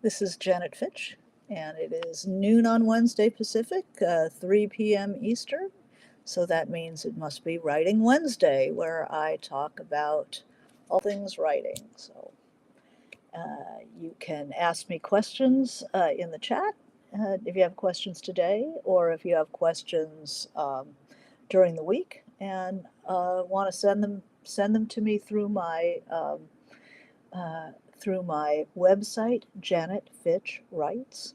This is Janet Fitch, and it is noon on Wednesday Pacific, 3 p.m. Eastern. So that means it must be Writing Wednesday, where I talk about all things writing. So you can ask me questions in the chat if you have questions today, or if you have questions during the week and want to send them to me through my website, Janet Fitch Writes,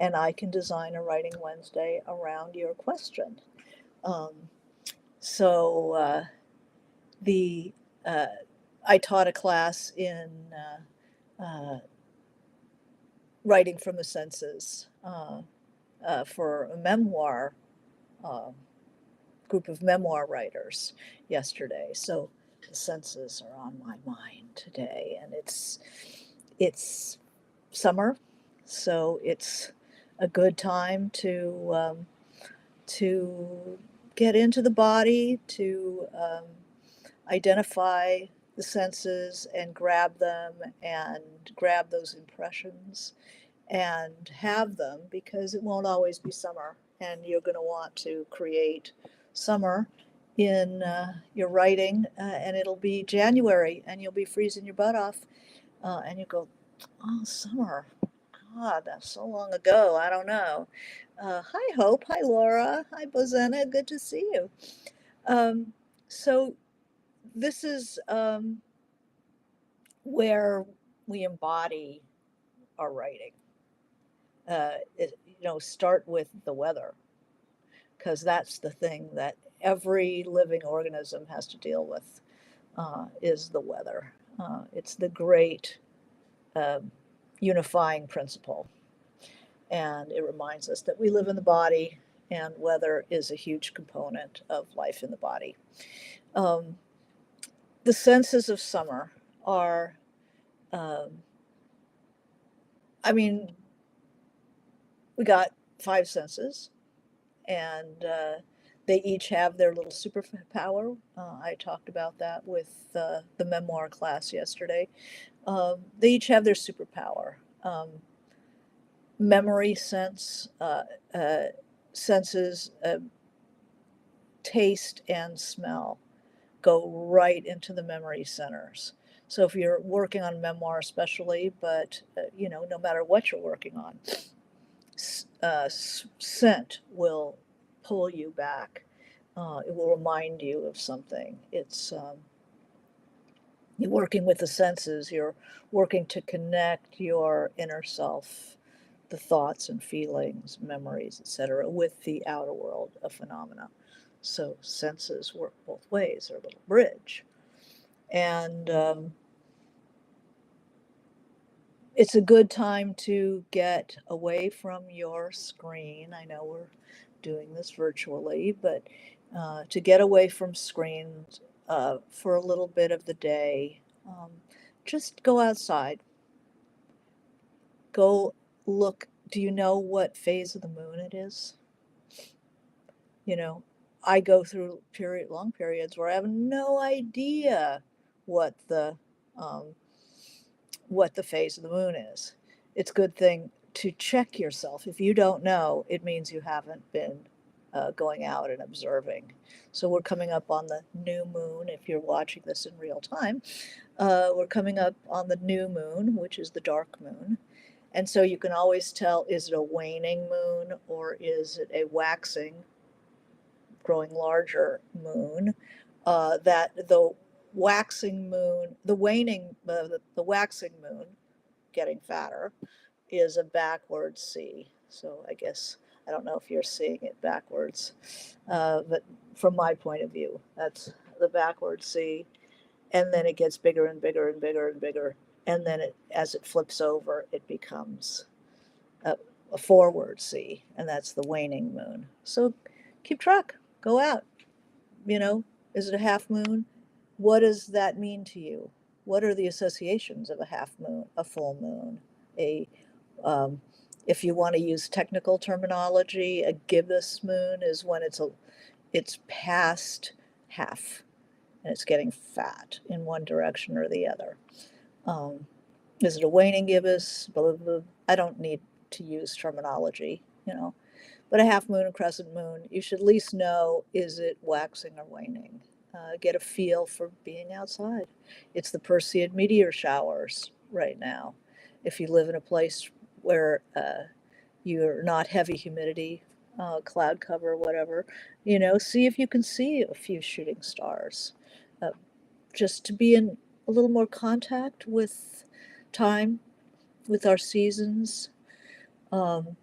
and I can design a Writing Wednesday around your question. Um, so the I taught a class in writing from the senses for a memoir group of memoir writers yesterday. So the senses are on my mind today, and it's summer, so it's a good time to get into the body, to identify the senses and grab them and grab those impressions and have them, because it won't always be summer, and you're going to want to create summer in your writing, and it'll be January and you'll be freezing your butt off, and you go, oh, summer. God, that's so long ago. I don't know. Hi, Hope. Hi, Laura. Hi, Bozena. Good to see you. So this is where we embody our writing. Start with the weather, because that's the thing that every living organism has to deal with, is the weather. It's the great unifying principle. And it reminds us that we live in the body, and weather is a huge component of life in the body. The senses of summer are, we got 5 senses, and they each have their little superpower. I talked about that with the memoir class yesterday. They each have their superpower. Memory senses, taste and smell go right into the memory centers. So if you're working on memoir especially, but no matter what you're working on, scent will pull you back. It will remind you of something. It's you're working with the senses. You're working to connect your inner self, the thoughts and feelings, memories, etc., with the outer world of phenomena. So senses work both ways. They're a little bridge. And it's a good time to get away from your screen. I know we're doing this virtually, but to get away from screens for a little bit of the day. Just go outside. Go look. Do you know what phase of the moon it is? I go through long periods where I have no idea what the phase of the moon is. It's a good thing to check yourself. If you don't know, it means you haven't been going out and observing. So we're coming up on the new moon. If you're watching this in real time, we're coming up on the new moon, which is the dark moon. And so you can always tell, is it a waning moon or is it a waxing, growing larger moon? That the waxing moon, the waxing moon, getting fatter, is a backward C. So I guess, I don't know if you're seeing it backwards, but from my point of view, that's the backward C. And then it gets bigger and bigger and bigger and bigger. And then as it flips over, it becomes a forward C, and that's the waning moon. So keep track, go out. Is it a half moon? What does that mean to you? What are the associations of a half moon, a full moon, if you want to use technical terminology, a gibbous moon is when it's past half and it's getting fat in one direction or the other. Is it a waning gibbous? Blah, blah, blah. I don't need to use terminology, you know, but a half moon and crescent moon, you should at least know, is it waxing or waning? Get a feel for being outside. It's the Perseid meteor showers right now. If you live in a place where you're not heavy humidity, cloud cover, whatever, see if you can see a few shooting stars. Uh, just to be in a little more contact with time, with our seasons. Um,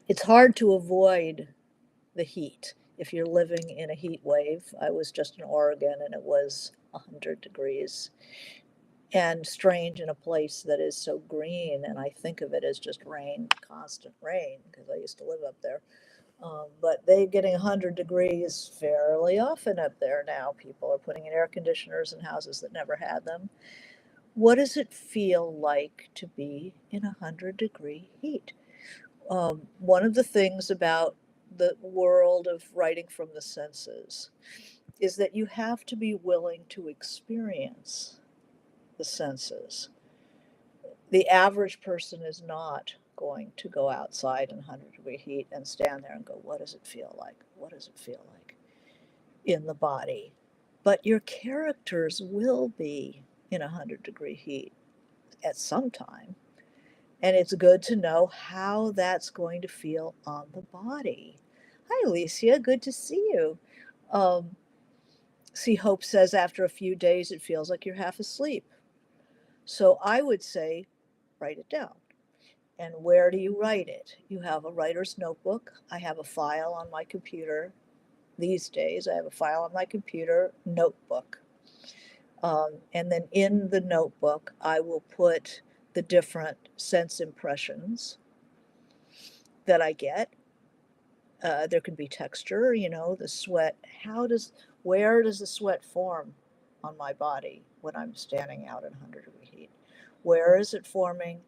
it's hard to avoid the heat if you're living in a heat wave. I was just in Oregon and it was 100 degrees, and strange in a place that is so green. And I think of it as just rain, constant rain, because I used to live up there. But they getting 100 degrees fairly often up there now. People are putting in air conditioners in houses that never had them. What does it feel like to be in 100-degree heat? One of the things about the world of writing from the senses is that you have to be willing to experience the senses. The average person is not going to go outside in 100-degree heat and stand there and go, what does it feel like? What does it feel like in the body? But your characters will be in 100-degree heat at some time. And it's good to know how that's going to feel on the body. Hi, Alicia. Good to see you. Um, see, Hope says after a few days, it feels like you're half asleep. So I would say, write it down. And where do you write it? You have a writer's notebook. I have a file on my computer. These days, I have a file on my computer, notebook. And then in the notebook, I will put the different sense impressions that I get. There could be texture, the sweat. Where does the sweat form on my body when I'm standing out in 100-degree heat? Where is it forming?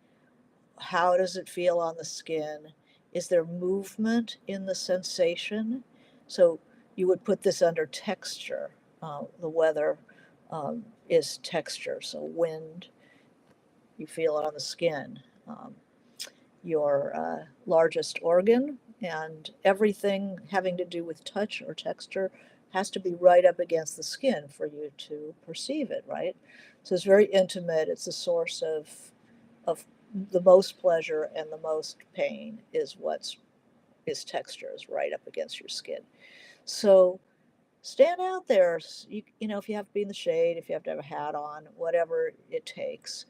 How does it feel on the skin? Is there movement in the sensation? So you would put this under texture. The weather is texture. So wind, you feel it on the skin. Your largest organ, and everything having to do with touch or texture has to be right up against the skin for you to perceive it, right? So it's very intimate. It's a source of the most pleasure and the most pain is texture, is right up against your skin. So stand out there. If you have to be in the shade, if you have to have a hat on, whatever it takes,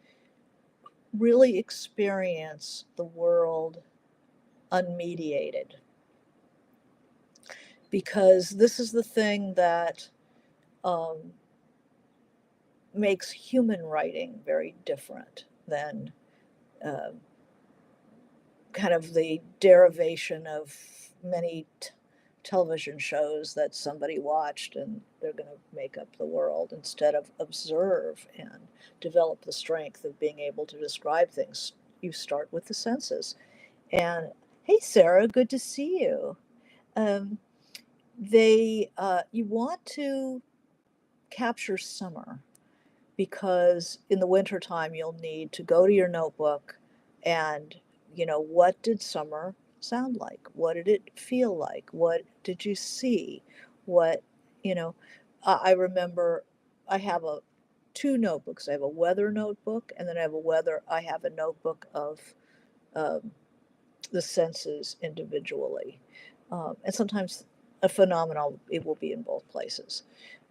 really experience the world unmediated, because this is the thing that um, makes human writing very different than uh, kind of the derivation of many television shows that somebody watched and they're going to make up the world instead of observe and develop the strength of being able to describe things. You start with the senses. And hey, Sarah, good to see you. Um, you want to capture summer, because in the wintertime you'll need to go to your notebook and, what did summer sound like? What did it feel like? What did you see? What, you know, I remember I have two notebooks. I have a weather notebook, and then I have a notebook of um, the senses individually. And sometimes a phenomenon, it will be in both places.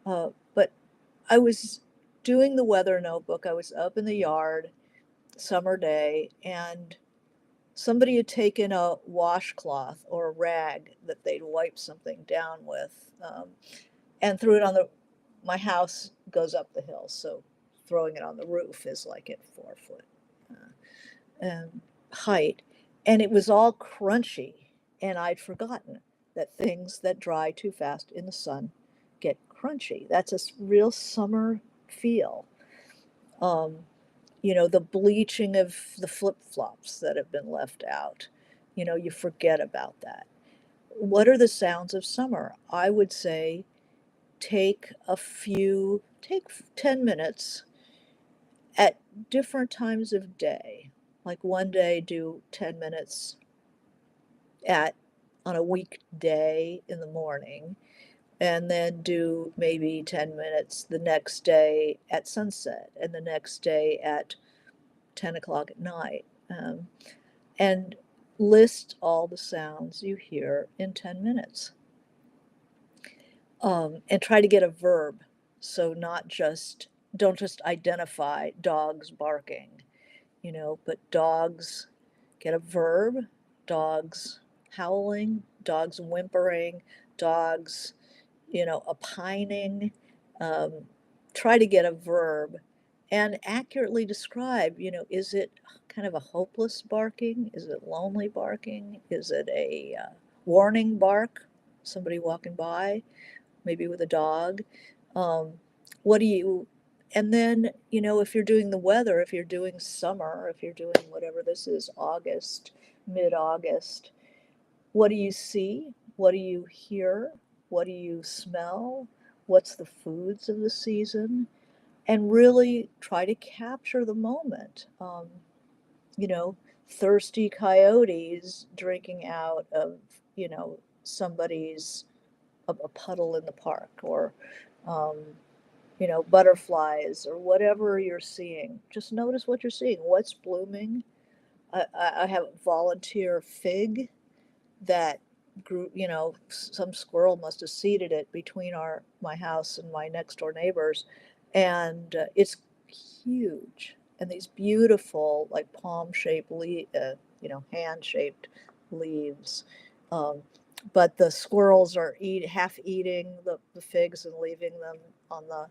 But I was doing the weather notebook. I was up in the yard, summer day, and somebody had taken a washcloth or a rag that they'd wiped something down with, and threw it on my house goes up the hill. So throwing it on the roof is like at 4 foot height. And it was all crunchy. And I'd forgotten that things that dry too fast in the sun get crunchy. That's a real summer feel. Um, the bleaching of the flip flops that have been left out. You forget about that. What are the sounds of summer? I would say take 10 minutes at different times of day. Like one day do 10 minutes at on a weekday in the morning, and then do maybe 10 minutes the next day at sunset, and the next day at 10 o'clock at night. And list all the sounds you hear in 10 minutes. And try to get a verb. So don't just identify dogs barking, but dogs, get a verb, dogs howling, dogs whimpering, dogs, opining. Um, Try to get a verb and accurately describe, is it kind of a hopeless barking? Is it lonely barking? Is it a warning bark? Somebody walking by, maybe with a dog. Um, what do you, and then, if you're doing the weather, if you're doing summer, if you're doing whatever this is, August, mid August, what do you see? What do you hear? What do you smell? What's the foods of the season? And really try to capture the moment. You know, Thirsty coyotes drinking out of, somebody's a puddle in the park, or um, butterflies, or whatever you're seeing. Just notice what you're seeing. What's blooming? I have a volunteer fig that grew. Some squirrel must have seeded it between my house and my next door neighbors, and it's huge. And these beautiful, like palm shaped, hand shaped leaves. Um, but the squirrels are half eating the figs and leaving them on the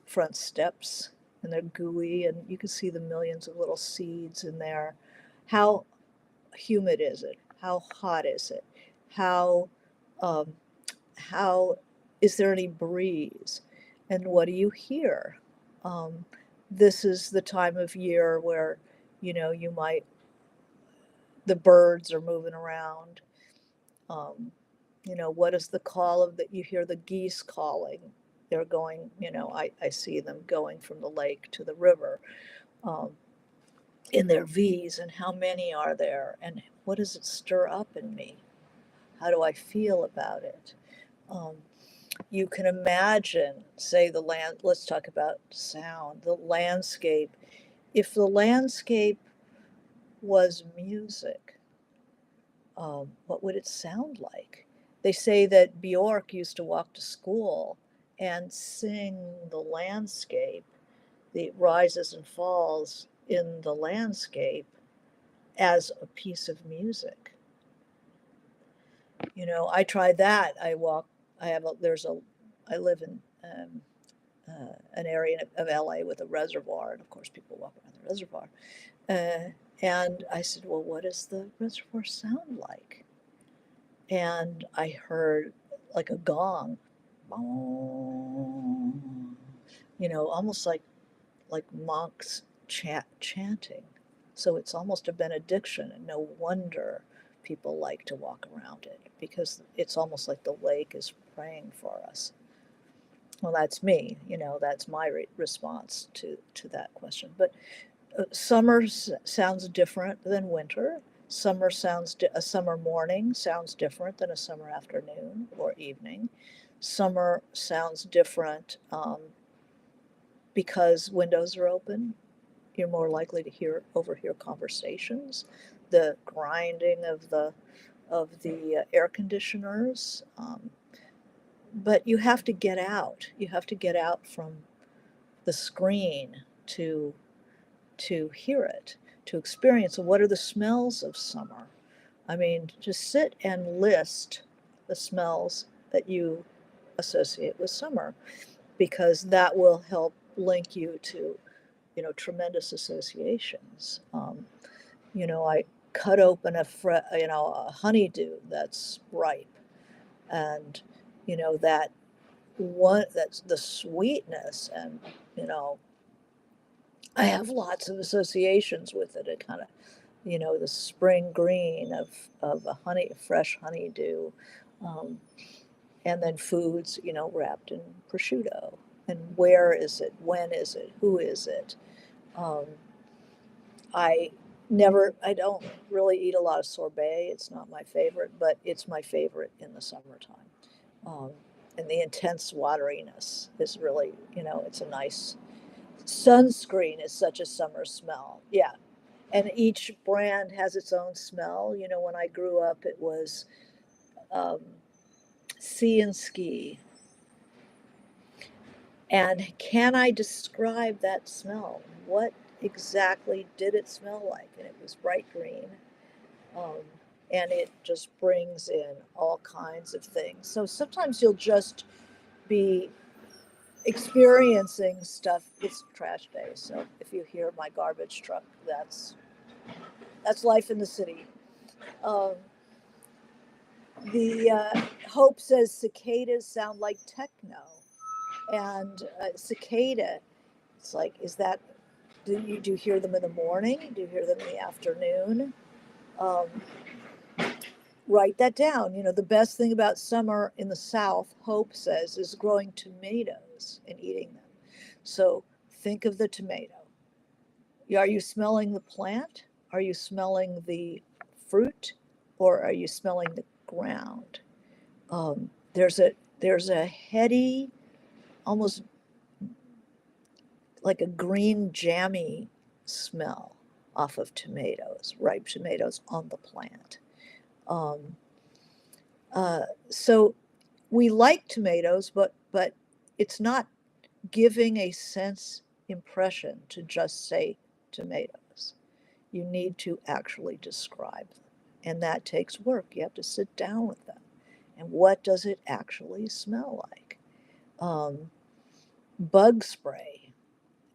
front steps, and they're gooey, and you can see the millions of little seeds in there. How humid is it? How hot is it? How um, how is there any breeze? And what do you hear? Um, this is the time of year where you might the birds are moving around. Um, what is the call of that? You hear the geese calling. They're going. I see them going from the lake to the river. Um, in their V's, and how many are there, and what does it stir up in me? How do I feel about it? Um, you can imagine, say, let's talk about sound, the landscape. If the landscape was music, what would it sound like? They say that Bjork used to walk to school and sing the landscape, the rises and falls in the landscape, as a piece of music. I tried that. I have a, there's a, I live in an area of LA with a reservoir, and of course people walk around the reservoir. And I said, well, what does the reservoir sound like? And I heard like a gong, almost like monks chanting. So it's almost a benediction, and no wonder people like to walk around it, because it's almost like the lake is praying for us. Well, that's me, that's my response to that question. But summer sounds different than winter. A summer morning sounds different than a summer afternoon or evening. Summer sounds different because windows are open. You're more likely to overhear conversations, the grinding of the air conditioners. But you have to get out. You have to get out from the screen to hear it, to experience. What are the smells of summer? I mean, just sit and list the smells that you associate with summer, because that will help link you to, tremendous associations. I cut open a honeydew that's ripe, and that's the sweetness, and you know I have lots of associations with it. It kind of, the spring green of a fresh honeydew, um, and then foods, wrapped in prosciutto. And where is it? When is it? Who is it? Um, I Never, I don't really eat a lot of sorbet. It's not my favorite, but it's my favorite in the summertime. Um, and the intense wateriness is really, it's a nice sunscreen is such a summer smell. Yeah. And each brand has its own smell. When I grew up, it was um, Sea and Ski. And can I describe that smell? What exactly did it smell like? And it was bright green. Um, and it just brings in all kinds of things. So sometimes you'll just be experiencing stuff. It's trash day, so if you hear my garbage truck, that's life in the city. Um, the Hope says cicadas sound like techno, and cicada. It's like, is that do you hear them in the morning? Do you hear them in the afternoon? Um, Write that down. The best thing about summer in the South, Hope says, is growing tomatoes and eating them. So think of the tomato. Are you smelling the plant? Are you smelling the fruit? Or are you smelling the ground? There's a heady, almost like a green jammy smell off of tomatoes, ripe tomatoes on the plant. Um, so we like tomatoes, but it's not giving a sense impression to just say tomatoes. You need to actually describe them, and that takes work. You have to sit down with them, and what does it actually smell like? Um, Bug spray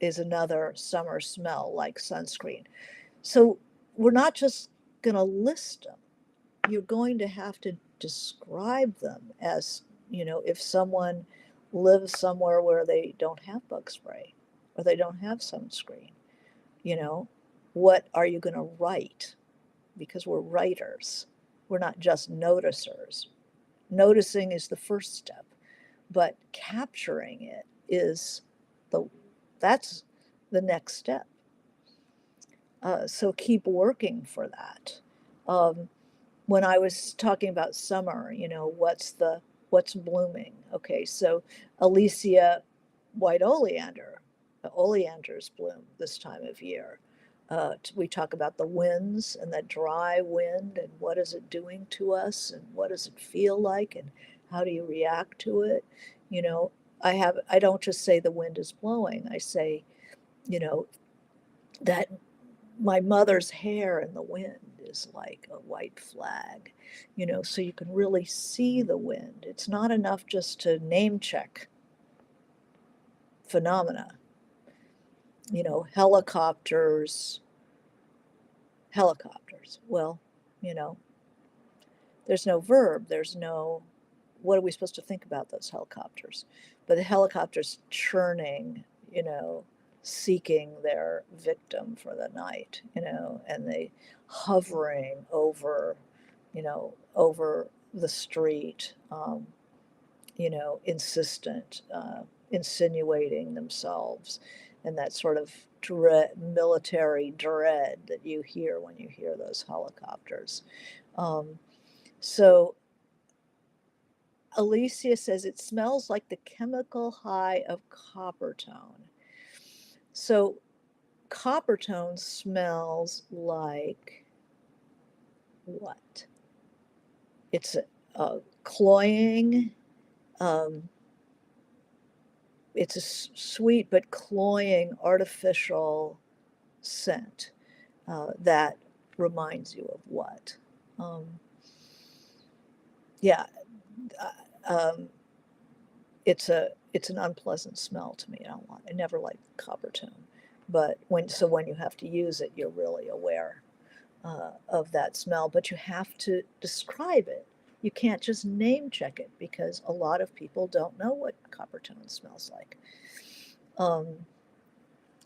is another summer smell like sunscreen. So we're not just going to list them. You're going to have to describe them as, if someone lives somewhere where they don't have bug spray or they don't have sunscreen, you know, what are you going to write? Because we're writers. We're not just noticers. Noticing is the first step, but capturing it is the that's the next step. So keep working for that. Um, when I was talking about summer, what's blooming? Okay, so Alicia white oleanders bloom this time of year. We talk about the winds and that dry wind and what is it doing to us and what does it feel like and how do you react to it? You know, I don't just say the wind is blowing. I say, you know, that my mother's hair in the wind is like a white flag, so you can really see the wind. It's not enough just to name check phenomena. Helicopters, helicopters. Well, you know, there's no verb, there's no, what are we supposed to think about those helicopters? But the helicopters churning, seeking their victim for the night, and they hovering over the street, insistent, insinuating themselves, and that sort of military dread that you hear when you hear those helicopters. Um, so Alicia says it smells like the chemical high of copper tone. So copper tone smells like what? It's a cloying, um, it's a sweet but cloying artificial scent that reminds you of what? Um, yeah, um, it's an unpleasant smell to me. I never liked copper tone, but when you have to use it, you're really aware of that smell. But you have to describe it. You can't just name check it because a lot of people don't know what copper tone smells like. Um,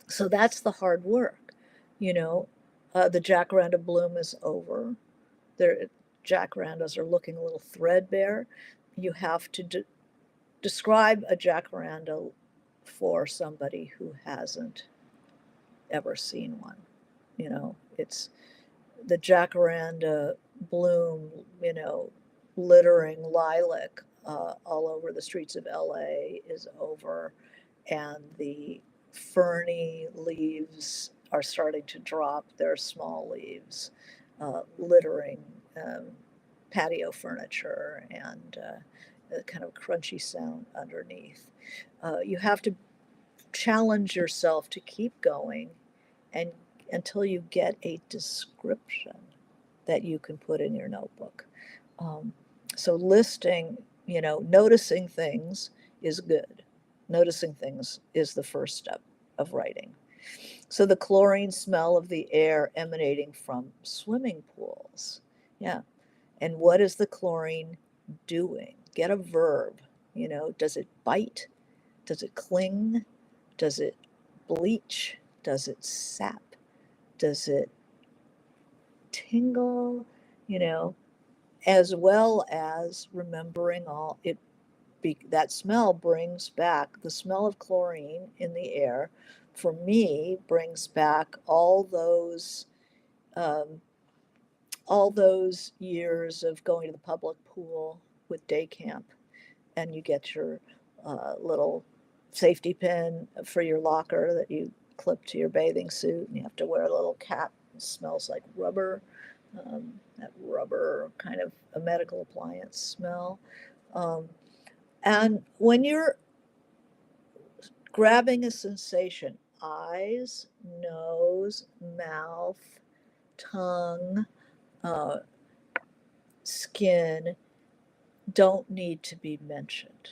so that's the hard work, you know. The jacaranda bloom is over. Their jacarandas are looking a little threadbare. You have to describe a jacaranda for somebody who hasn't ever seen one, you know. it's the jacaranda bloom, littering lilac all over the streets of LA is over, and the ferny leaves are starting to drop their small leaves, littering um, patio furniture and a kind of crunchy sound underneath. You have to challenge yourself to keep going and until you get a description that you can put in your notebook. Um, so listing, noticing things is good. Noticing things is the first step of writing. So the chlorine smell of the air emanating from swimming pools. Yeah. And what is the chlorine doing? Get a verb. Does it bite? Does it cling? Does it bleach? Does it sap? Does it tingle? You know, as well as remembering all it that smell brings back the smell of chlorine in the air. For me, brings back um, all those years of going to the public pool with day camp, and you get your little safety pin for your locker that you clip to your bathing suit, and you have to wear a little cap. It smells like rubber, that rubber kind of a medical appliance smell. Um, and when you're grabbing a sensation, eyes, nose, mouth, tongue, uh, skin don't need to be mentioned.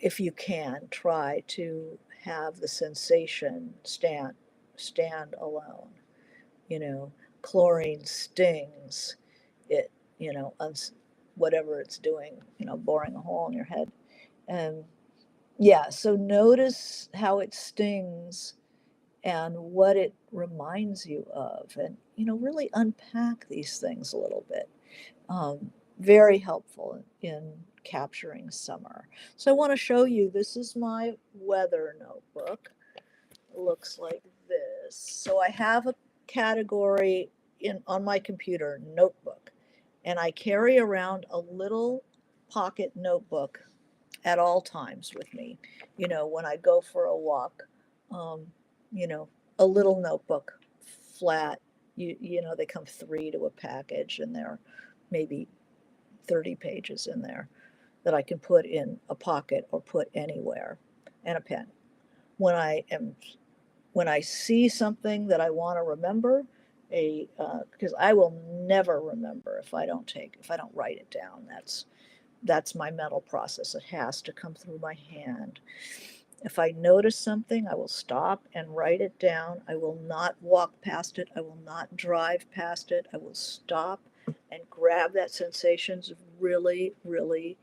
If you can, try to have the sensation stand alone. You know, chlorine stings. It, whatever it's doing, boring a hole in your head. And yeah, so notice how it stings and what it reminds you of, and really unpack these things a little bit. Very helpful in capturing summer. So I want to show you, this is my weather notebook. It looks like this. So I have a category on my computer, notebook, and I carry around a little pocket notebook at all times with me. When I go for a walk, um, you know, a little notebook, flat. They come three to a package, and they're maybe 30 pages in there that I can put in a pocket or put anywhere, and a pen. When I am when I see something that I want to remember, because I will never remember if I don't write it down. That's my mental process. It has to come through my hand. If I notice something, I will stop and write it down. I will not walk past it. I will not drive past it. I will stop and grab that sensation. Is really, really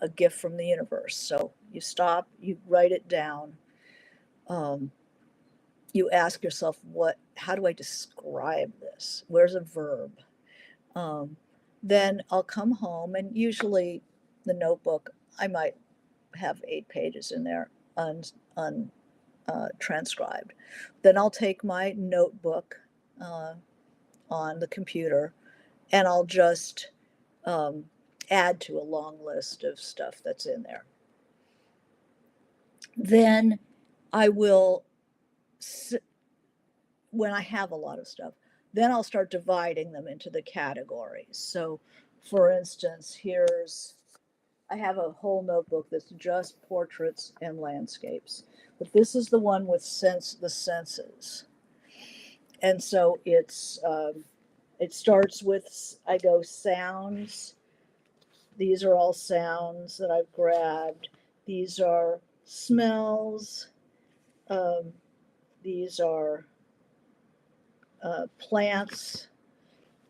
a gift from the universe. So you stop, you write it down. Um, you ask yourself, how do I describe this? Where's a verb? Um, then I'll come home, and usually the notebook, I might have 8 pages in there transcribed. Then I'll take my notebook uh, on the computer, and I'll just um, add to a long list of stuff that's in there. Then I will, when I have a lot of stuff, then I'll start dividing them into the categories. So, for instance, I have a whole notebook that's just portraits and landscapes, but this is the one with the senses. And so it starts with, I go sounds. These are all sounds that I've grabbed. These are smells. Um, these are plants.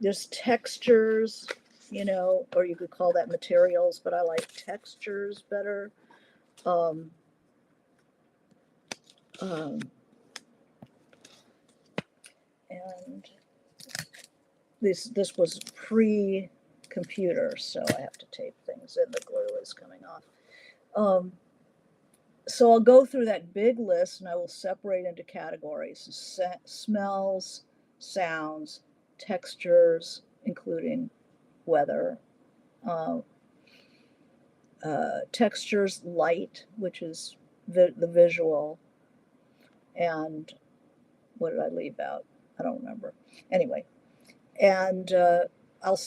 There's textures, or you could call that materials, but I like textures better. Um, um, and this was pre-computer, so I have to tape things in. The glue is coming off. Um, So I'll go through that big list and I will separate into categories: smells, sounds, textures, including weather, uh, textures, light, which is the visual, and what did I leave out? I don't remember. Anyway, and I'll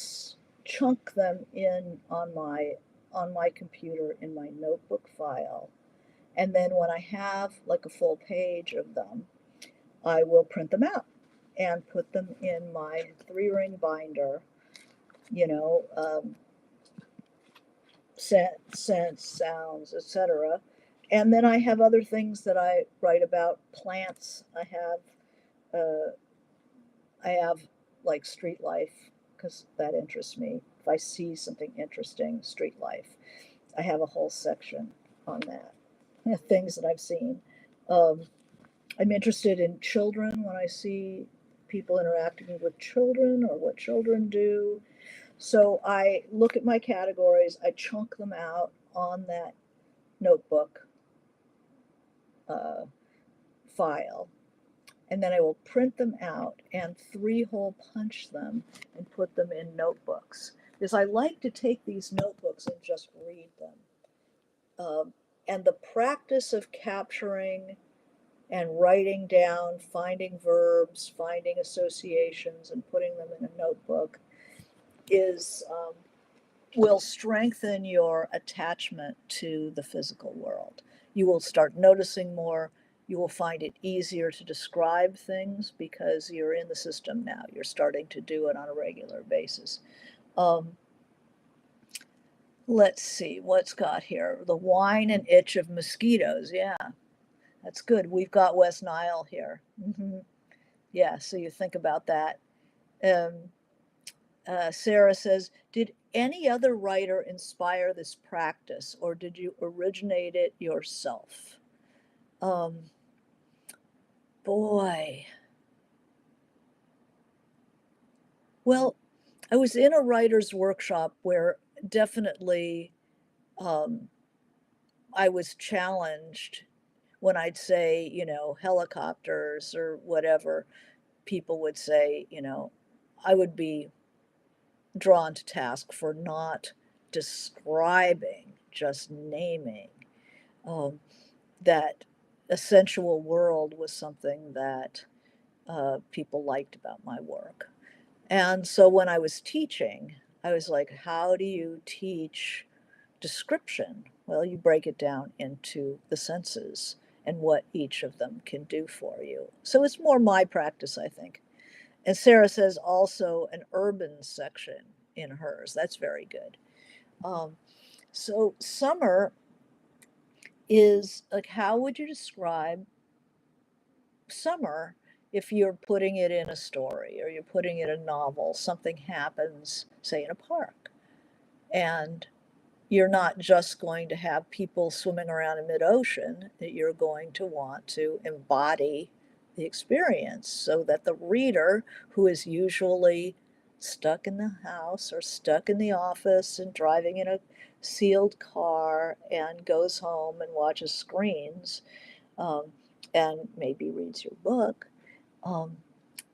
chunk them in on my computer in my notebook file. And then when I have like a full page of them, I will print them out and put them in my 3-ring binder, you know, scents, sounds, etc. And then I have other things that I write about: plants. Uh, I have like street life because that interests me. If I see something interesting, street life, I have a whole section on that. Things that I've seen. Um, I'm interested in children when I see people interacting with children or what children do. So I look at my categories, I chunk them out on that notebook uh, file, and then I will print them out and 3-hole punch them and put them in notebooks. Because I like to take these notebooks and just read them. And the practice of capturing and writing down, finding verbs, finding associations, and putting them in a notebook is will strengthen your attachment to the physical world. You will start noticing more. You will find it easier to describe things because you're in the system now. You're starting to do it on a regular basis. Um, let's see what's got here. The whine and itch of mosquitoes. Yeah, that's good. We've got West Nile here. Yeah, so you think about that. Um, Sarah says, did any other writer inspire this practice, or did you originate it yourself? Um, boy. Well, I was in a writer's workshop where definitely um, I was challenged when I'd say, helicopters or whatever. People would say, I would be drawn to task for not describing, just naming. Um, that a sensual world was something that people liked about my work. And so when I was teaching, I was like, how do you teach description? Well, you break it down into the senses and what each of them can do for you. So it's more my practice, I think. And Sarah says also an urban section in hers. That's very good. Um, so summer is like, how would you describe summer if you're putting it in a story or you're putting it in a novel? Something happens, say, in a park, and you're not just going to have people swimming around in mid-ocean, that you're going to want to embody the experience so that the reader, who is usually stuck in the house or stuck in the office and driving in a sealed car and goes home and watches screens, um, and maybe reads your book, um,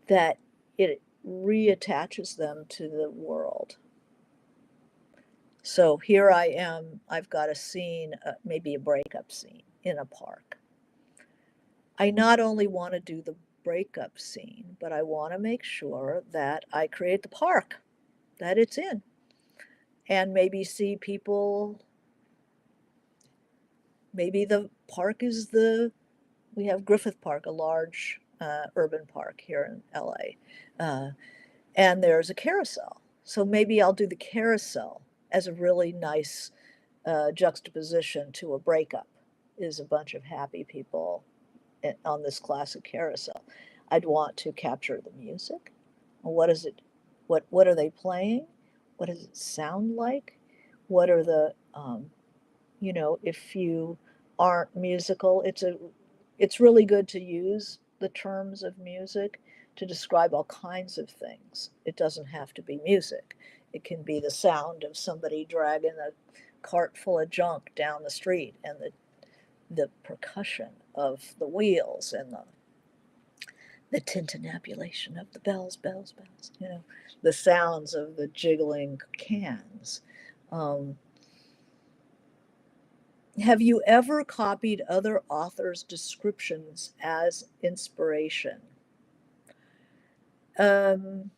that it reattaches them to the world. So here I am, I've got a scene, maybe a breakup scene in a park. I not only want to do the breakup scene, but I want to make sure that I create the park that it's in and maybe see people. Maybe the park is we have Griffith Park, a large urban park here in LA. And there's a carousel. So maybe I'll do the carousel as a really nice juxtaposition to a breakup, is a bunch of happy people on this classic carousel. I'd want to capture the music. What is it? What are they playing? What does it sound like? What are the if you aren't musical, it's really good to use the terms of music to describe all kinds of things. It doesn't have to be music. It can be the sound of somebody dragging a cart full of junk down the street and the percussion of the wheels and the tintinnabulation of the bells, bells, bells, the sounds of the jiggling cans. Um, have you ever copied other authors' descriptions as inspiration? Um,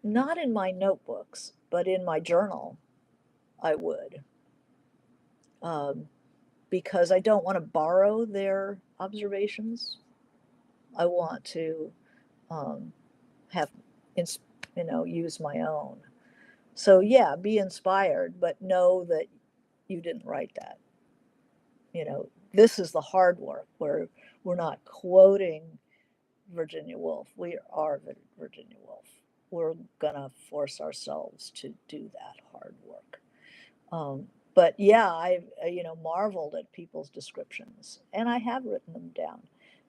Not in my notebooks, but in my journal, I would, um, because I don't want to borrow their observations. I want to um, have, use my own. So yeah, be inspired, but know that you didn't write that. This is the hard work where we're not quoting Virginia Woolf. We are Virginia Woolf. We're gonna force ourselves to do that hard work. But yeah, I've marveled at people's descriptions, and I have written them down.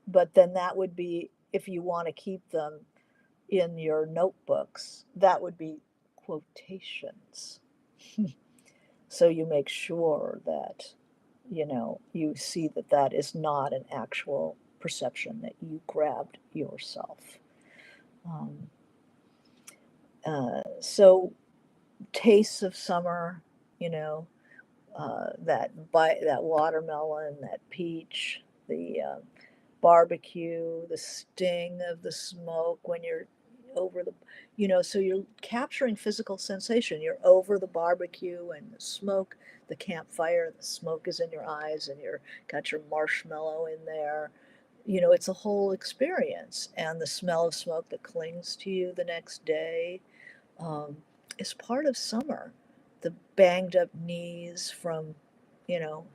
But then that would be, if you want to keep them in your notebooks, that would be quotations. So you make sure that you see that that is not an actual perception that you grabbed yourself. Um, so tastes of summer, you know, that watermelon, that peach, the barbecue, the sting of the smoke when you're over the, so you're capturing physical sensation. You're over the barbecue and the smoke, the campfire, the smoke is in your eyes, and you're got your marshmallow in there. It's a whole experience, and the smell of smoke that clings to you the next day um, is part of summer. The banged up knees from, you know,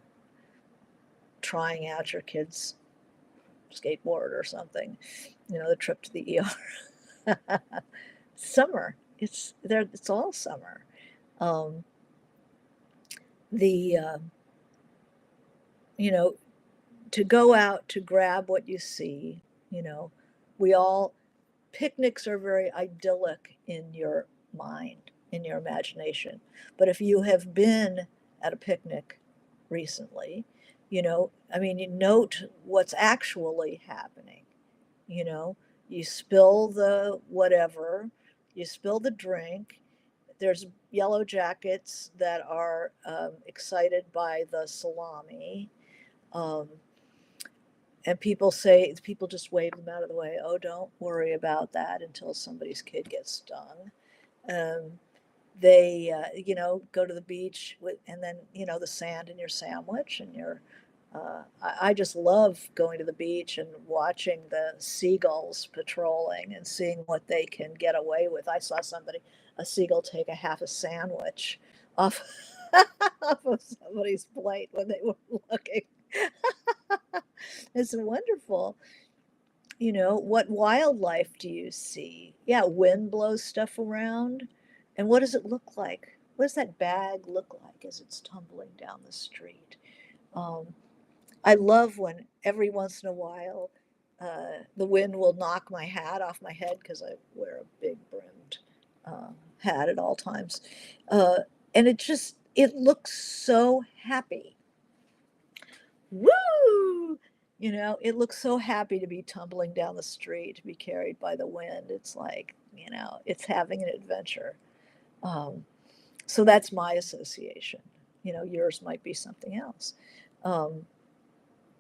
trying out your kid's skateboard or something, the trip to the ER. Summer. It's there. It's all summer. Um, the you know to go out to grab what you see. You know, we all picnics are very idyllic in your mind, in your imagination. But if you have been at a picnic recently, I mean, you note what's actually happening. You know, you spill the whatever, you spill the drink. There's yellow jackets that are excited by the salami. Um, and people just wave them out of the way. Oh, don't worry about that until somebody's kid gets stung. Um, they, go to the beach and then, the sand in your sandwich and I just love going to the beach and watching the seagulls patrolling and seeing what they can get away with. I saw a seagull take a half a sandwich off, off of somebody's plate when they were looking. It's wonderful. What wildlife do you see? Yeah, wind blows stuff around. And what does it look like? What does that bag look like as it's tumbling down the street? Um, I love when every once in a while the wind will knock my hat off my head because I wear a big brimmed hat at all times. Uh, and it looks so happy. Woo! It looks so happy to be tumbling down the street, to be carried by the wind. It's like, it's having an adventure. Um, so that's my association. Yours might be something else. Um,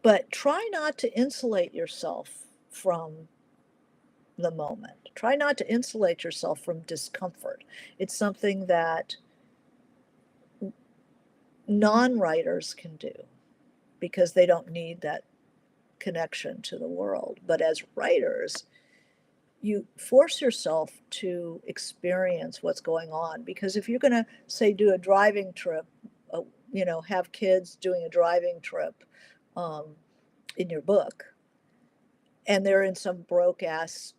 but try not to insulate yourself from the moment. Try not to insulate yourself from discomfort. It's something that non writers can do because they don't need that connection to the world. But as writers, you force yourself to experience what's going on, because if you're going to say do a driving trip, have kids doing a driving trip um, in your book, and they're in some broke ass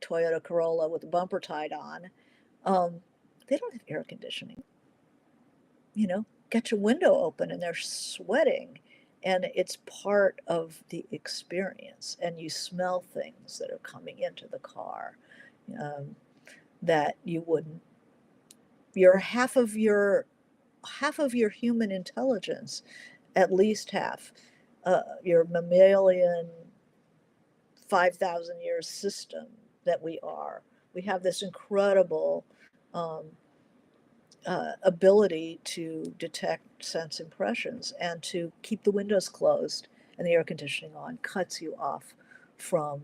Toyota Corolla with a bumper tied on, um, they don't have air conditioning. Get your window open and they're sweating, and it's part of the experience, and you smell things that are coming into the car um, that you wouldn't. You're half of your human intelligence, at least half, your mammalian 5,000 year system that we are. We have this incredible um, ability to detect sense impressions, and to keep the windows closed and the air conditioning on cuts you off from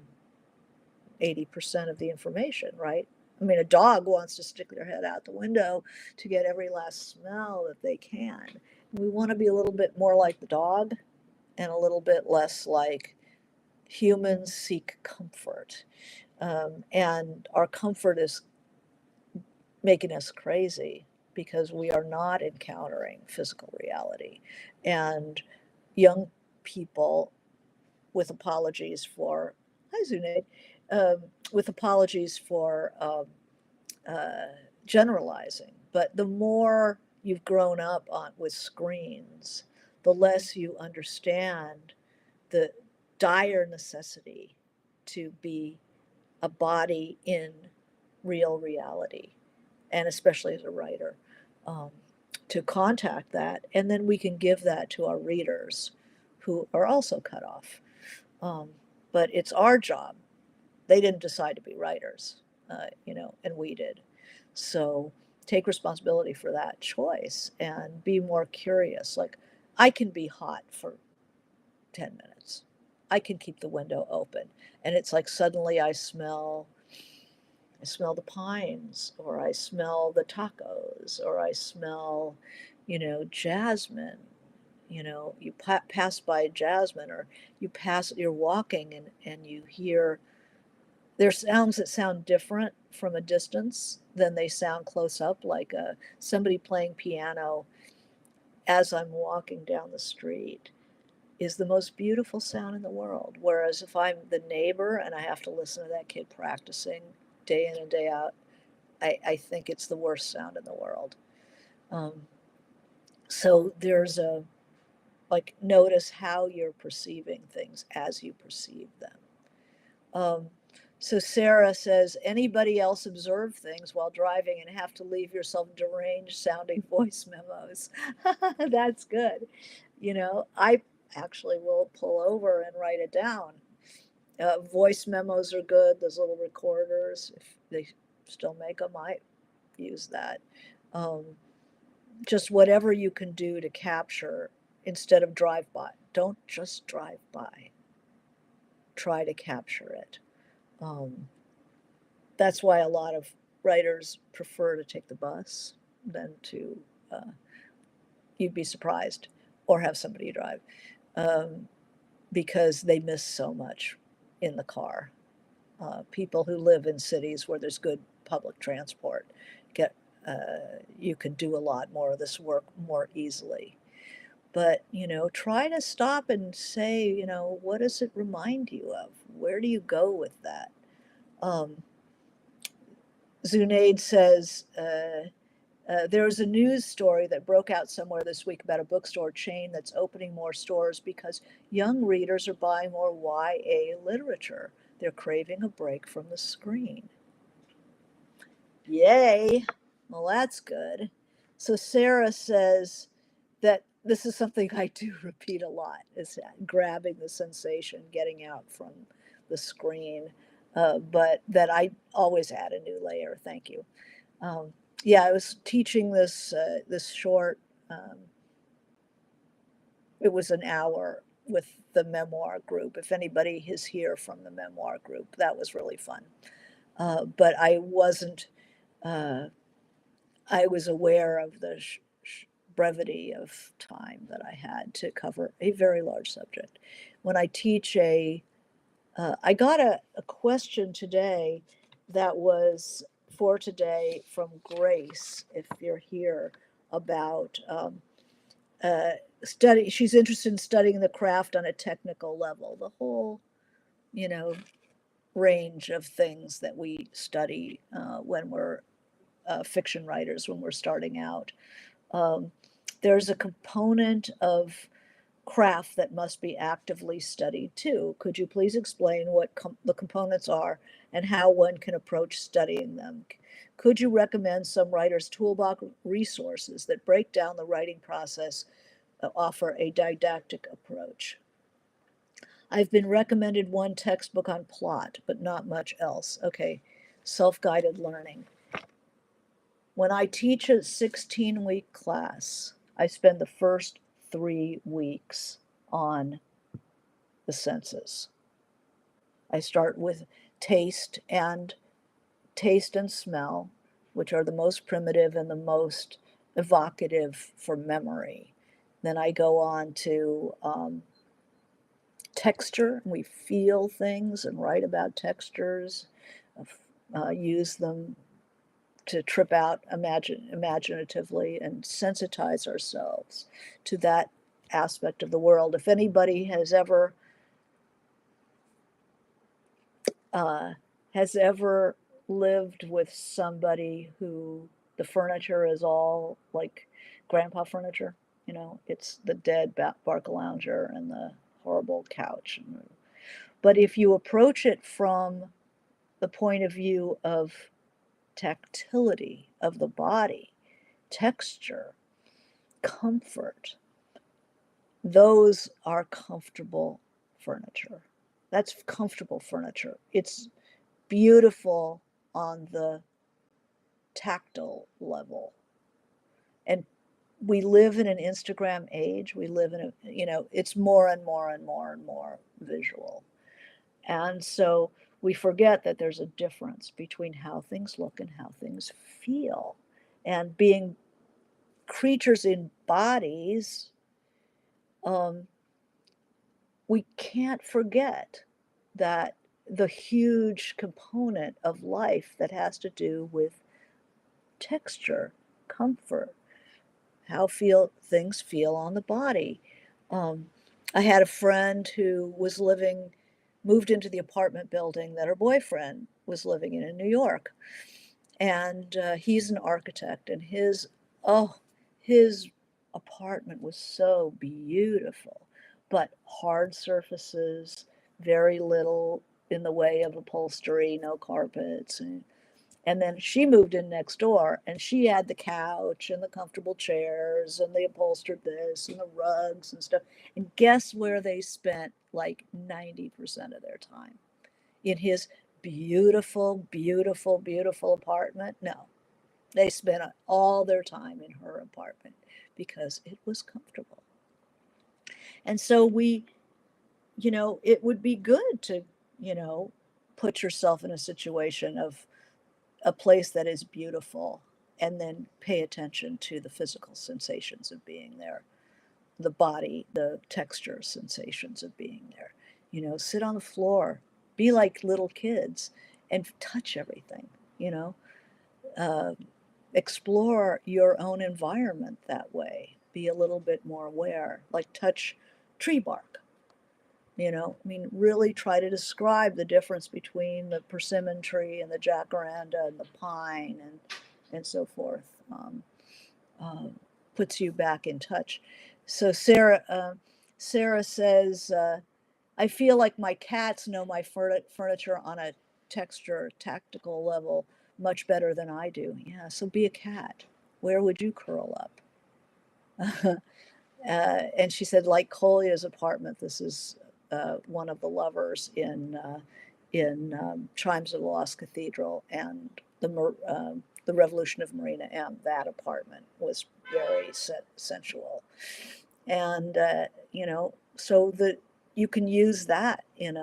80% of the information, right? I mean, a dog wants to stick their head out the window to get every last smell that they can. We want to be a little bit more like the dog and a little bit less like humans seek comfort. And our comfort is making us crazy because we are not encountering physical reality. And young people, with apologies for, hi Zunaid, um, with apologies for uh, generalizing, but the more you've grown up on with screens, the less you understand the dire necessity to be a body in real reality, and especially as a writer, um, to contact that, and then we can give that to our readers who are also cut off. Um, but it's our job. They didn't decide to be writers, and we did. So take responsibility for that choice and be more curious. Like, I can be hot for 10 minutes. I can keep the window open. And it's like suddenly I smell the pines, or I smell the tacos, or I smell, jasmine. You pass by jasmine, or you're walking, and you hear, there's sounds that sound different from a distance than they sound close up, like somebody playing piano as I'm walking down the street is the most beautiful sound in the world. Whereas if I'm the neighbor and I have to listen to that kid practicing day in and day out, I think it's the worst sound in the world. Um, so there's notice how you're perceiving things as you perceive them. Um, so Sarah says, anybody else observe things while driving and have to leave yourself deranged sounding voice memos? That's good. I actually will pull over and write it down. Voice memos are good. Those little recorders, if they still make them, I use that. Um, just whatever you can do to capture instead of drive by. Don't just drive by. Try to capture it. Um, that's why a lot of writers prefer to take the bus than to, uh, you'd be surprised, or have somebody drive, um, because they miss so much in the car. People who live in cities where there's good public transport get you can do a lot more of this work more easily. But try to stop and say, what does it remind you of? Where do you go with that? Um, Zunaid says, there was a news story that broke out somewhere this week about a bookstore chain that's opening more stores because young readers are buying more YA literature. They're craving a break from the screen. Yay! Well, that's good. So Sarah says that this is something I do repeat a lot, is grabbing the sensation, getting out from the screen, but that I always add a new layer. Thank you. Um, yeah, I was teaching this short. Um, it was an hour with the memoir group. If anybody is here from the memoir group, that was really fun. But I wasn't. Uh, I was aware of the brevity of time that I had to cover a very large subject. When I teach I got a question today that was for today from Grace, if you're here, about study. She's interested in studying the craft on a technical level, the whole, you know, range of things that we study when we're fiction writers, when we're starting out. Um, there's a component of craft that must be actively studied too. Could you please explain what the components are and how one can approach studying them? Could you recommend some writer's toolbox resources that break down the writing process, offer a didactic approach? I've been recommended one textbook on plot, but not much else. Okay, self-guided learning. When I teach a 16-week class, I spend the first 3 weeks on the senses. I start with taste and taste and smell, which are the most primitive and the most evocative for memory. Then I go on to texture. We feel things and write about textures, use them to trip out imaginatively and sensitize ourselves to that aspect of the world. If anybody uh, has ever lived with somebody who the furniture is all like grandpa furniture, it's the dead Barcalounger and the horrible couch. But if you approach it from the point of view of tactility of the body, texture, comfort, those are comfortable furniture. That's comfortable furniture. It's beautiful on the tactile level. And we live in an Instagram age. We live in it's more and more and more and more visual. And so we forget that there's a difference between how things look and how things feel. And being creatures in bodies, um, we can't forget that the huge component of life that has to do with texture, comfort, how things feel on the body. Um, I had a friend who moved into the apartment building that her boyfriend was living in New York, and he's an architect, and his apartment was so beautiful, but hard surfaces, very little in the way of upholstery, no carpets, and then she moved in next door, and she had the couch and the comfortable chairs and the upholstered this and the rugs and stuff. And guess where they spent like 90% of their time? In his beautiful, beautiful, beautiful apartment? No, they spent all their time in her apartment because it was comfortable. And so it would be good to, put yourself in a situation of a place that is beautiful and then pay attention to the physical sensations of being there, the body, the texture sensations of being there. Sit on the floor, be like little kids and touch everything, uh, explore your own environment that way, be a little bit more aware, like touch tree bark. Really try to describe the difference between the persimmon tree and the jacaranda and the pine and so forth. Uh, Puts you back in touch. So Sarah says, I feel like my cats know my furniture on a tactical level much better than I do. Yeah, so be a cat. Where would you curl up? And she said, like Kolya's apartment, this is one of the lovers in Chimes of the Lost Cathedral, and the Revolution of Marina M. That apartment was very sensual, and so that you can use that in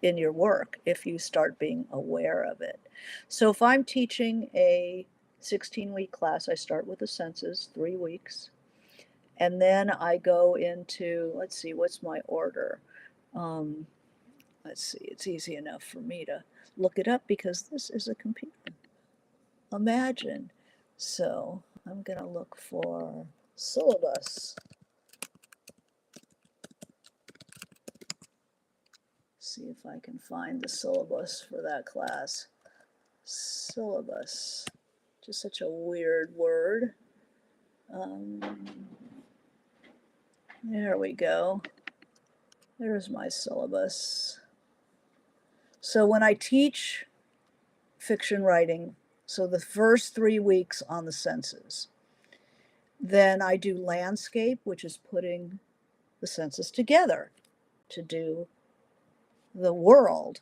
your work if you start being aware of it. So if I'm teaching a 16-week class, I start with the senses, 3 weeks. And then I go into, let's see, what's my order? Um, let's see, it's easy enough for me to look it up because this is a computer. Imagine. So I'm going to look for syllabus. See if I can find the syllabus for that class. Syllabus. Just such a weird word. There we go. There's my syllabus. So when I teach fiction writing, so the first 3 weeks on the senses, then I do landscape, which is putting the senses together. to do the world,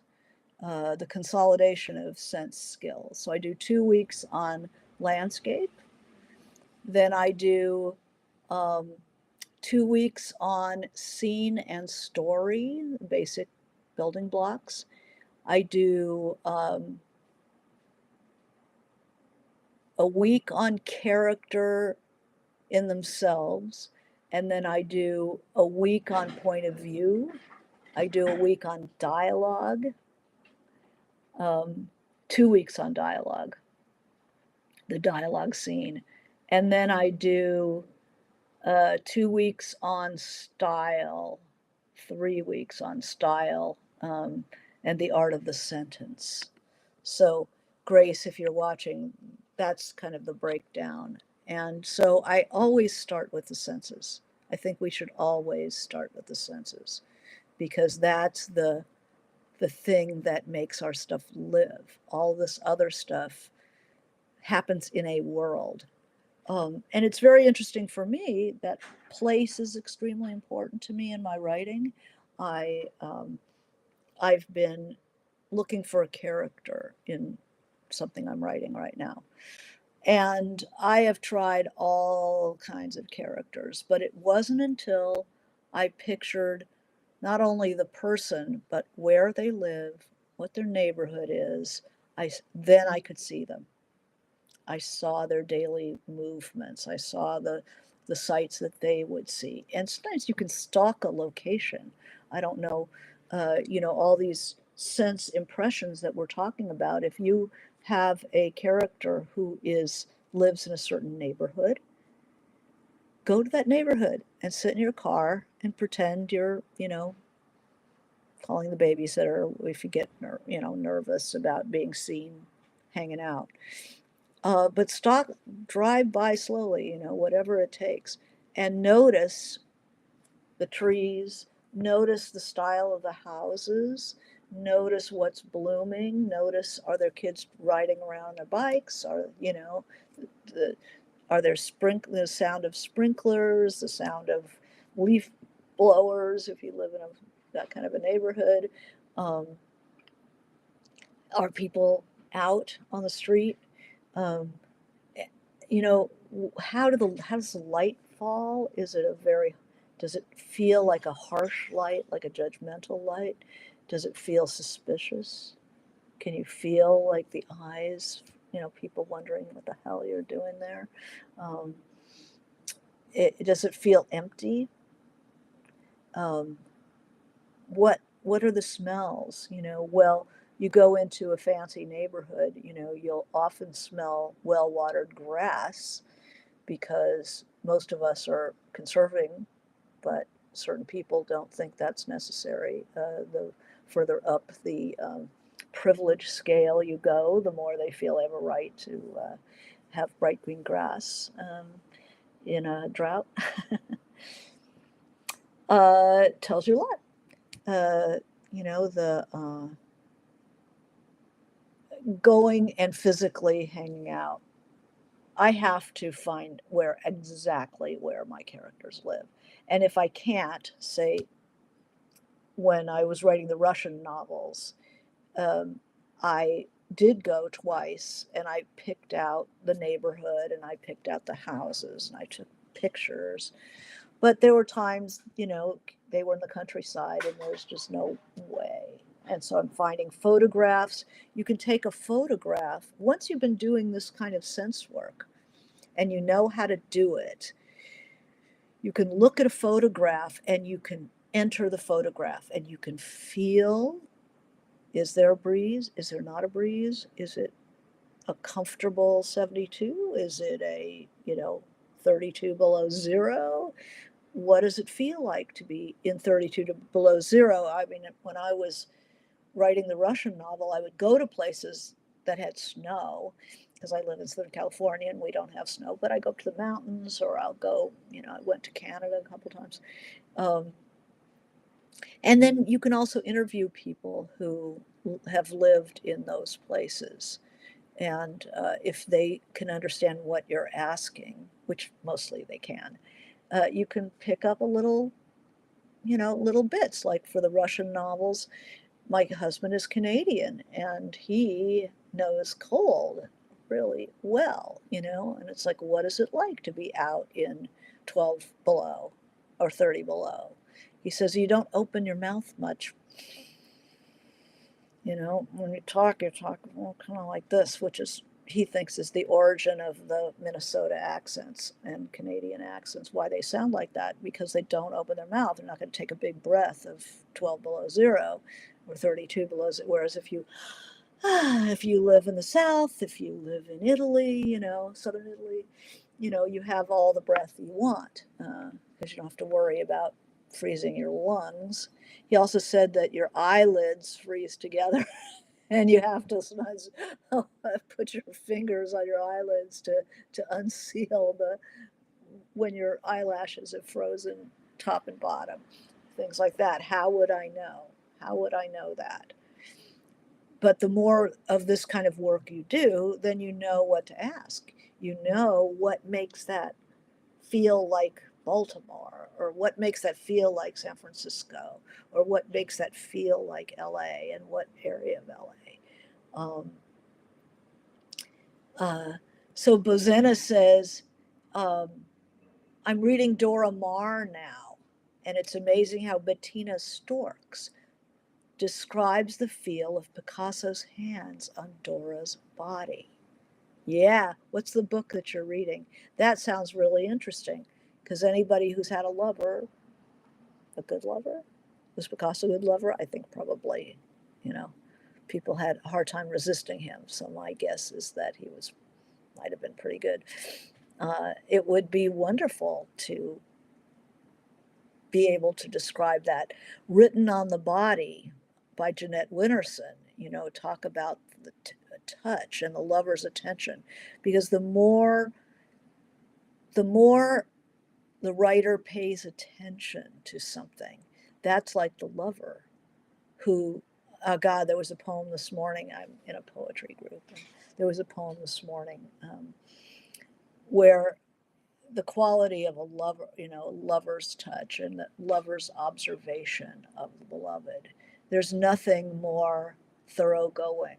the consolidation of sense skills. So I do 2 weeks on landscape. Then I do um, 2 weeks on scene and story, basic building blocks. I do a week on character in themselves, and then I do a week on point of view. I do a week on dialogue, um, 2 weeks on dialogue, the dialogue scene. And then I do 2 weeks on style, 3 weeks on style, and the art of the sentence. So, Grace, if you're watching, that's kind of the breakdown. And so I always start with the senses. I think we should always start with the senses because that's the thing that makes our stuff live. All this other stuff happens in a world. And it's very interesting for me that place is extremely important to me in my writing. I I've been looking for a character in something I'm writing right now. And I have tried all kinds of characters, but it wasn't until I pictured not only the person, but where they live, what their neighborhood is, then I could see them. I saw their daily movements. I saw the sights that they would see. And sometimes you can stalk a location. I don't know, all these sense impressions that we're talking about. If you have a character who lives in a certain neighborhood, go to that neighborhood and sit in your car and pretend you're, calling the babysitter if you get, nervous about being seen hanging out. But drive by slowly, whatever it takes, and notice the trees, notice the style of the houses, notice what's blooming, notice are there kids riding around on their bikes, the, are there the sound of sprinklers, the sound of leaf blowers if you live in that kind of a neighborhood. Um, are people out on the street? Um, you know, how does the light fall? Does it feel like a harsh light, like a judgmental light? Does it feel suspicious? Can you feel like the eyes, people wondering what the hell you're doing there? Um, does it feel empty? Um, what are the smells? Well, you go into a fancy neighborhood, you'll often smell well-watered grass because most of us are conserving, but certain people don't think that's necessary. The further up the privilege scale you go, the more they feel they have a right to have bright green grass in a drought. Tells you a lot. The going and physically hanging out. I have to find exactly where my characters live. And if I can't, say, when I was writing the Russian novels, um, I did go twice and I picked out the neighborhood and I picked out the houses and I took pictures. But there were times, they were in the countryside and there's just no way. And so I'm finding photographs. You can take a photograph once you've been doing this kind of sense work and you know how to do it. You can look at a photograph and you can enter the photograph and you can feel, is there a breeze? Is there not a breeze? Is it a comfortable 72? Is it a, 32 below zero? What does it feel like to be in 32 below zero? I mean, when I was writing the Russian novel, I would go to places that had snow because I live in Southern California and we don't have snow, but I go up to the mountains or I'll go, I went to Canada a couple times. And then you can also interview people who have lived in those places. And if they can understand what you're asking, which mostly they can, you can pick up a little little bits. Like for the Russian novels, my husband is Canadian and he knows cold really well, and it's like, what is it like to be out in 12 below or 30 below? He says, you don't open your mouth much. When you talk well, kind of like this, which is, he thinks, is the origin of the Minnesota accents and Canadian accents, why they sound like that, because they don't open their mouth. They're not going to take a big breath of 12 below zero or 32 below zero. Whereas if you live in the South, if you live in Italy, southern Italy, you have all the breath you want because you don't have to worry about freezing your lungs. He also said that your eyelids freeze together and you have to sometimes put your fingers on your eyelids to unseal when your eyelashes have frozen top and bottom, things like that. How would I know? How would I know that? But the more of this kind of work you do, then you know what to ask. You know what makes that feel like Baltimore, or what makes that feel like San Francisco, or what makes that feel like LA, and what area of LA. Uh, so Bozena says, um, I'm reading Dora Maar now, and it's amazing how Bettina Storks describes the feel of Picasso's hands on Dora's body. Yeah, what's the book that you're reading? That sounds really interesting, because anybody who's had a lover, a good lover, was Picasso a good lover? I think probably, you know, people had a hard time resisting him. So my guess is that he might have been pretty good. It would be wonderful to be able to describe that. Written on the Body by Jeanette Winterson, talk about the touch and the lover's attention, because the more the writer pays attention to something, that's like the lover who, God, there was a poem this morning. I'm in a poetry group. And there was a poem this morning where the quality of a lover, lover's touch and the lover's observation of the beloved. There's nothing more thoroughgoing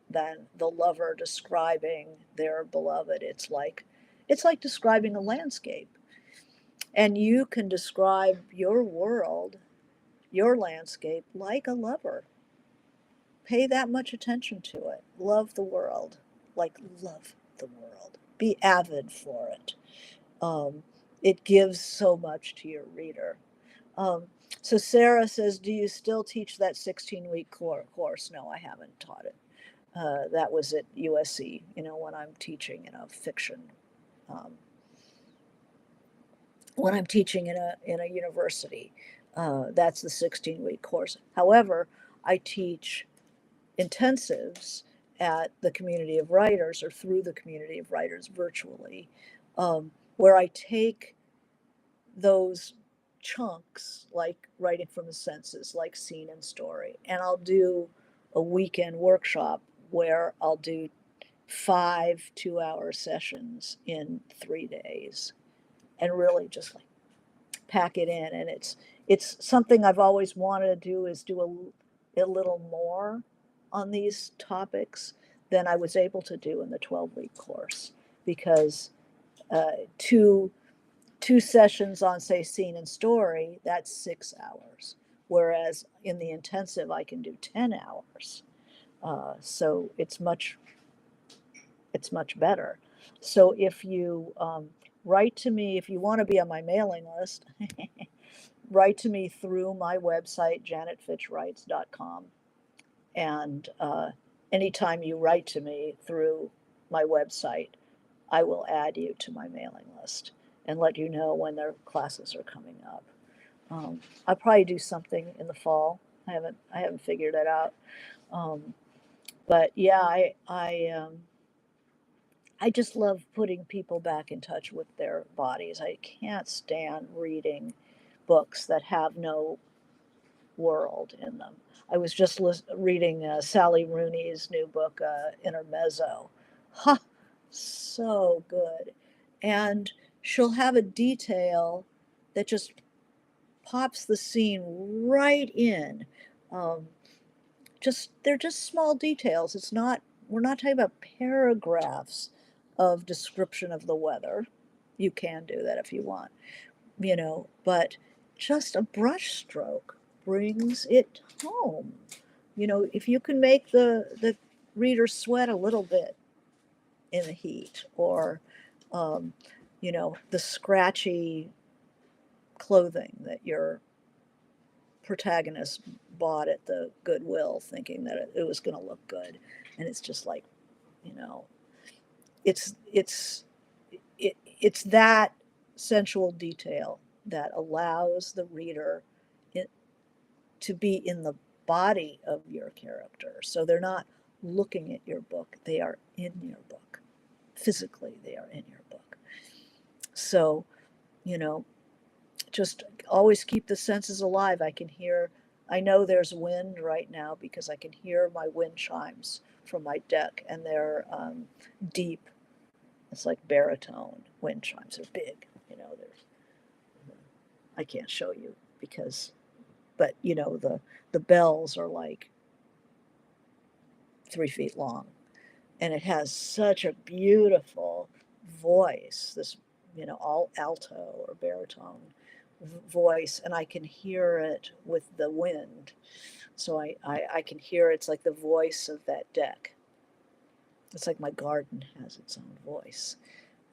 than the lover describing their beloved. It's like describing a landscape. And you can describe your world, your landscape, like a lover. Pay that much attention to it. Love the world, like love the world. Be avid for it. Um, it gives so much to your reader. Um, so Sarah says, do you still teach that 16-week course? No, I haven't taught it. That was at USC, when I'm teaching fiction. Um, when I'm teaching in a university, that's the 16-week course. However, I teach intensives at the community of writers, or through the community of writers virtually, where I take those chunks, like writing from the senses, like scene and story, and I'll do a weekend workshop where I'll do 5 2-hour sessions in 3 days, and really just like pack it in. And it's something I've always wanted to do, is do a little more on these topics than I was able to do in the 12-week course, because two sessions on, say, scene and story, that's 6 hours, whereas in the intensive I can do 10 hours. So it's much better. So if you write to me, if you want to be on my mailing list, write to me through my website, janetfitchwrites.com. And anytime you write to me through my website, I will add you to my mailing list and let you know when their classes are coming up. I'll probably do something in the fall. I haven't figured that out. Um, but yeah, I just love putting people back in touch with their bodies. I can't stand reading books that have no world in them. I was just reading Sally Rooney's new book, Intermezzo. Ha, so good. And she'll have a detail that just pops the scene right in. Um, they're just small details. It's not We're not talking about paragraphs of description of the weather. You can do that if you want, but just a brush stroke brings it home. If you can make the reader sweat a little bit in the heat, or the scratchy clothing that your protagonist bought at the Goodwill thinking that it was going to look good, and it's just like, you know it's it's it's that sensual detail that allows the reader it, to be in the body of your character, so they're not looking at your book, they are in your book. Physically, they are in your book. So, you know just always keep the senses alive. I know there's wind right now because I can hear my wind chimes from my deck, and they're deep. It's like baritone wind chimes. They're big. There's I can't show you because, but the bells are like 3 feet long, and it has such a beautiful voice. This, all alto or baritone voice, and I can hear it with the wind. So I can hear it's like the voice of that deck. It's like my garden has its own voice,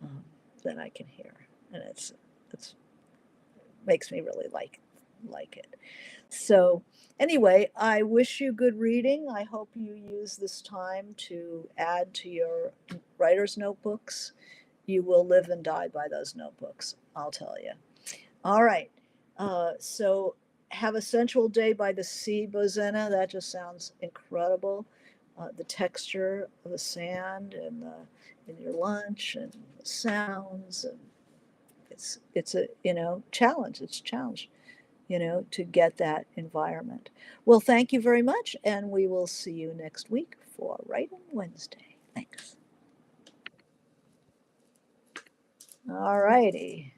um, that I can hear, and it's makes me really like it. So anyway, I wish you good reading. I hope you use this time to add to your writer's notebooks. You will live and die by those notebooks, I'll tell you. All right. So have a sensual day by the sea, Bozena. That just sounds incredible. The texture of the sand and in your lunch and the sounds, and it's a challenge. It's a challenge, to get that environment. Well, thank you very much, and we will see you next week for Writing Wednesday. Thanks. All righty.